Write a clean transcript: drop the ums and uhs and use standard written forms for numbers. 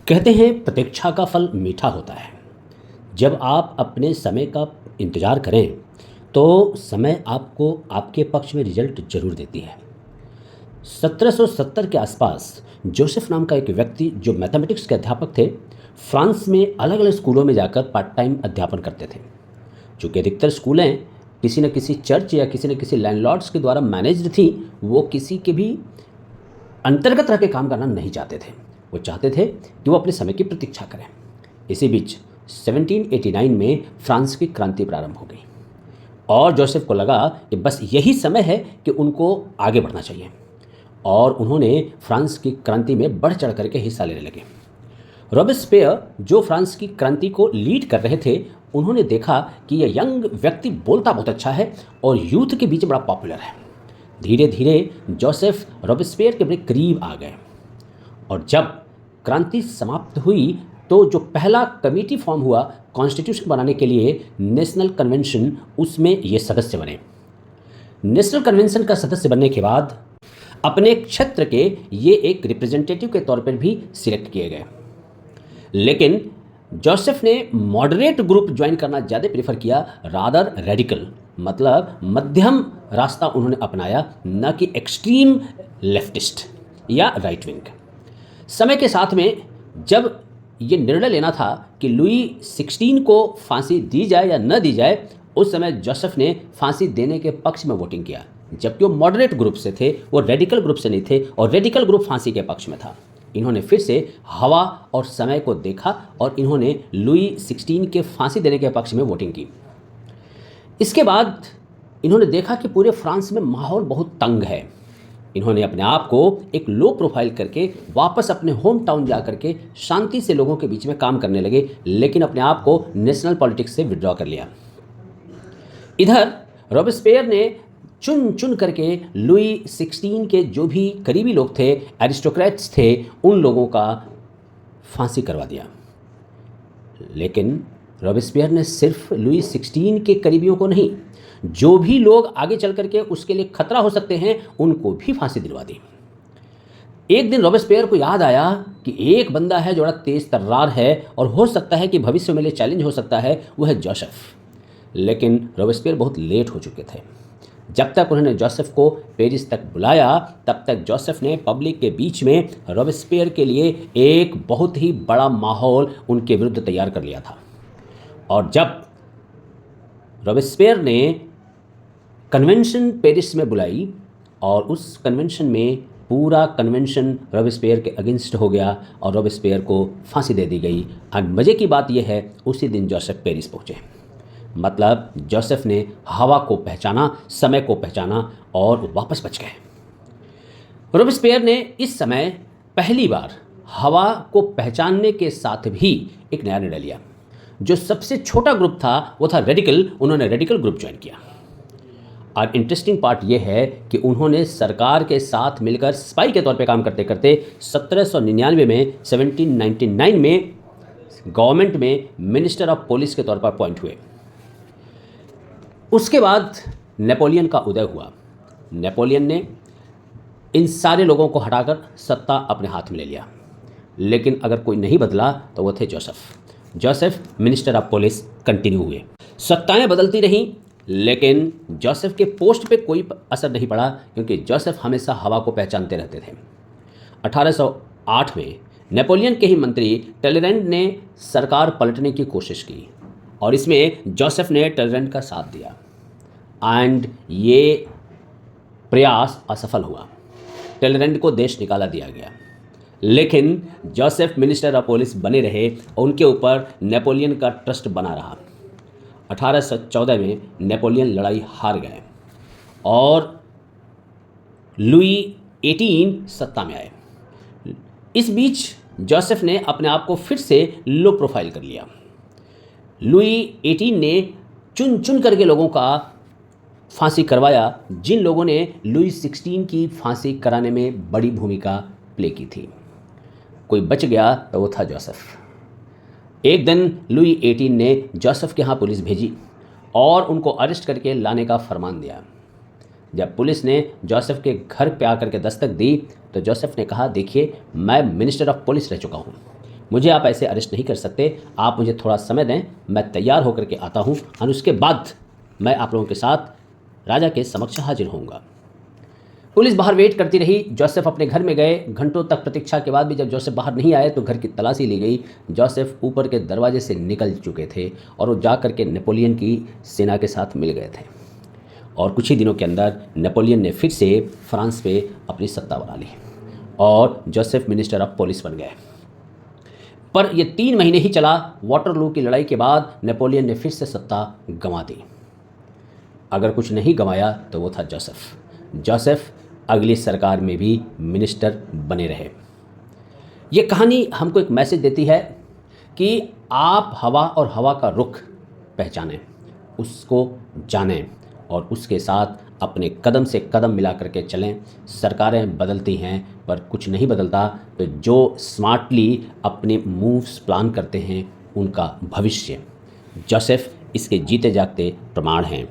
कहते हैं प्रतीक्षा का फल मीठा होता है। जब आप अपने समय का इंतज़ार करें तो समय आपको आपके पक्ष में रिजल्ट ज़रूर देती है। 1770 के आसपास जोसेफ नाम का एक व्यक्ति जो मैथमेटिक्स के अध्यापक थे, फ्रांस में अलग अलग स्कूलों में जाकर पार्ट टाइम अध्यापन करते थे। चूँकि अधिकतर स्कूलें किसी न किसी चर्च या किसी न किसी लैंडलॉर्ड्स के द्वारा मैनेज्ड थी, वो किसी के भी अंतर्गत रह के काम करना नहीं चाहते थे। वो चाहते थे कि वो अपने समय की प्रतीक्षा करें। इसी बीच 1789 में फ्रांस की क्रांति प्रारंभ हो गई और जोसेफ को लगा कि बस यही समय है कि उनको आगे बढ़ना चाहिए, और उन्होंने फ्रांस की क्रांति में बढ़ चढ़ करके हिस्सा लेने लगे। रॉबेस्पियर जो फ्रांस की क्रांति को लीड कर रहे थे, उन्होंने देखा कि यह यंग व्यक्ति बोलता बहुत अच्छा है और यूथ के बीच बड़ा पॉपुलर है। धीरे धीरे जोसेफ रॉबेस्पियर के बड़े करीब आ गए, और जब क्रांति समाप्त हुई तो जो पहला कमेटी फॉर्म हुआ कॉन्स्टिट्यूशन बनाने के लिए, नेशनल कन्वेंशन, उसमें ये सदस्य बने। नेशनल कन्वेंशन का सदस्य बनने के बाद अपने क्षेत्र के ये एक रिप्रेजेंटेटिव के तौर पर भी सिलेक्ट किए गए। लेकिन जोसेफ ने मॉडरेट ग्रुप ज्वाइन करना ज़्यादा प्रेफर किया, रादर रेडिकल, मतलब मध्यम रास्ता उन्होंने अपनाया, न कि एक्सट्रीम लेफ्टिस्ट या राइट विंग। समय के साथ में जब ये निर्णय लेना था कि लुई 16 को फांसी दी जाए या न दी जाए, उस समय जोसेफ ने फांसी देने के पक्ष में वोटिंग किया, जबकि वो मॉडरेट ग्रुप से थे, वो रेडिकल ग्रुप से नहीं थे, और रेडिकल ग्रुप फांसी के पक्ष में था। इन्होंने फिर से हवा और समय को देखा और इन्होंने लुई 16 के फांसी देने के पक्ष में वोटिंग की। इसके बाद इन्होंने देखा कि पूरे फ्रांस में माहौल बहुत तंग है। इन्होंने अपने आप को एक लो प्रोफाइल करके वापस अपने होम टाउन जा करके शांति से लोगों के बीच में काम करने लगे, लेकिन अपने आप को नेशनल पॉलिटिक्स से विड्रॉ कर लिया। इधर रॉबेस्पियर ने चुन चुन करके लुई 16 के जो भी करीबी लोग थे, एरिस्टोक्रेट्स थे, उन लोगों का फांसी करवा दिया। लेकिन रॉबेस्पियर ने सिर्फ लुई 16 के करीबियों को नहीं, जो भी लोग आगे चल करके उसके लिए खतरा हो सकते हैं, उनको भी फांसी दिलवा दी। एक दिन रॉबेस्पियर को याद आया कि एक बंदा है जो बड़ा तेज तर्रार है और हो सकता है कि भविष्य में लिए चैलेंज हो सकता है, वह है जोसेफ। लेकिन रॉबेस्पियर बहुत लेट हो चुके थे। जब तक उन्होंने जोसेफ को पेरिस तक बुलाया, तब तक जोसेफ ने पब्लिक के बीच में रॉबेस्पियर के लिए एक बहुत ही बड़ा माहौल उनके विरुद्ध तैयार कर लिया था। और जब रॉबेस्पियर ने कन्वेंशन पेरिस में बुलाई और उस कन्वेंशन में पूरा कन्वेंशन रॉबेस्पियर के अगेंस्ट हो गया और रॉबेस्पियर को फांसी दे दी गई। और मज़े की बात यह है, उसी दिन जोसेफ पेरिस पहुँचे। मतलब जोसेफ ने हवा को पहचाना, समय को पहचाना और वापस बच गए। रॉबेस्पियर ने इस समय पहली बार हवा को पहचानने के साथ भी एक नया निर्णय लिया। जो सबसे छोटा ग्रुप था वो था रेडिकल, उन्होंने रेडिकल ग्रुप ज्वाइन किया। और इंटरेस्टिंग पार्ट ये है कि उन्होंने सरकार के साथ मिलकर स्पाई के तौर पे काम करते करते 1799 में 1799 में गवर्नमेंट में मिनिस्टर ऑफ पुलिस के तौर पर अपॉइंट हुए। उसके बाद नेपोलियन का उदय हुआ। नेपोलियन ने इन सारे लोगों को हटाकर सत्ता अपने हाथ में ले लिया, लेकिन अगर कोई नहीं बदला तो वो थे Joseph minister of police continue हुए। सत्ताएं बदलती रहीं, लेकिन जोसेफ के पोस्ट पे कोई असर नहीं पड़ा, क्योंकि जोसेफ हमेशा हवा को पहचानते रहते थे। 1808 में नेपोलियन के ही मंत्री टलेरेंट ने सरकार पलटने की कोशिश की और इसमें जोसेफ ने टलेरेंट का साथ दिया, एंड ये प्रयास असफल हुआ। टलेरेंट को देश निकाला दिया गया, लेकिन जोसेफ मिनिस्टर ऑफ पुलिस बने रहे और उनके ऊपर नेपोलियन का ट्रस्ट बना रहा। 1814 में नेपोलियन लड़ाई हार गए और लुई 18 सत्ता में आए। इस बीच जोसेफ ने अपने आप को फिर से लो प्रोफाइल कर लिया। लुई 18 ने चुन चुन करके लोगों का फांसी करवाया, जिन लोगों ने लुई 16 की फांसी कराने में बड़ी भूमिका प्ले की थी। कोई बच गया तो वो था जोसेफ। एक दिन लुई 18 ने जोसेफ के यहाँ पुलिस भेजी और उनको अरेस्ट करके लाने का फरमान दिया। जब पुलिस ने जोसेफ के घर पे आकर के दस्तक दी तो जोसेफ ने कहा, देखिए मैं मिनिस्टर ऑफ पुलिस रह चुका हूँ, मुझे आप ऐसे अरेस्ट नहीं कर सकते, आप मुझे थोड़ा समय दें, मैं तैयार होकर के आता हूँ और उसके बाद मैं आप लोगों के साथ राजा के समक्ष हाजिर होऊंगा। पुलिस बाहर वेट करती रही। जोसेफ अपने घर में गए। घंटों तक प्रतीक्षा के बाद भी जब जोसेफ बाहर नहीं आए तो घर की तलाशी ली गई। जोसेफ ऊपर के दरवाजे से निकल चुके थे और वो जा कर के नेपोलियन की सेना के साथ मिल गए थे और कुछ ही दिनों के अंदर नेपोलियन ने फिर से फ्रांस पे अपनी सत्ता बना ली और जोसेफ मिनिस्टर ऑफ पुलिस बन गए। पर ये 3 महीने ही चला। वाटरलू की लड़ाई के बाद नेपोलियन ने फिर से सत्ता गंवा दी। अगर कुछ नहीं गंवाया तो वो था जोसेफ। जोसेफ अगली सरकार में भी मिनिस्टर बने रहे। ये कहानी हमको एक मैसेज देती है कि आप हवा और हवा का रुख पहचानें, उसको जानें और उसके साथ अपने कदम से कदम मिला करके चलें। सरकारें बदलती हैं पर कुछ नहीं बदलता, तो जो स्मार्टली अपने मूव्स प्लान करते हैं उनका भविष्य। जोसेफ इसके जीते जागते प्रमाण हैं।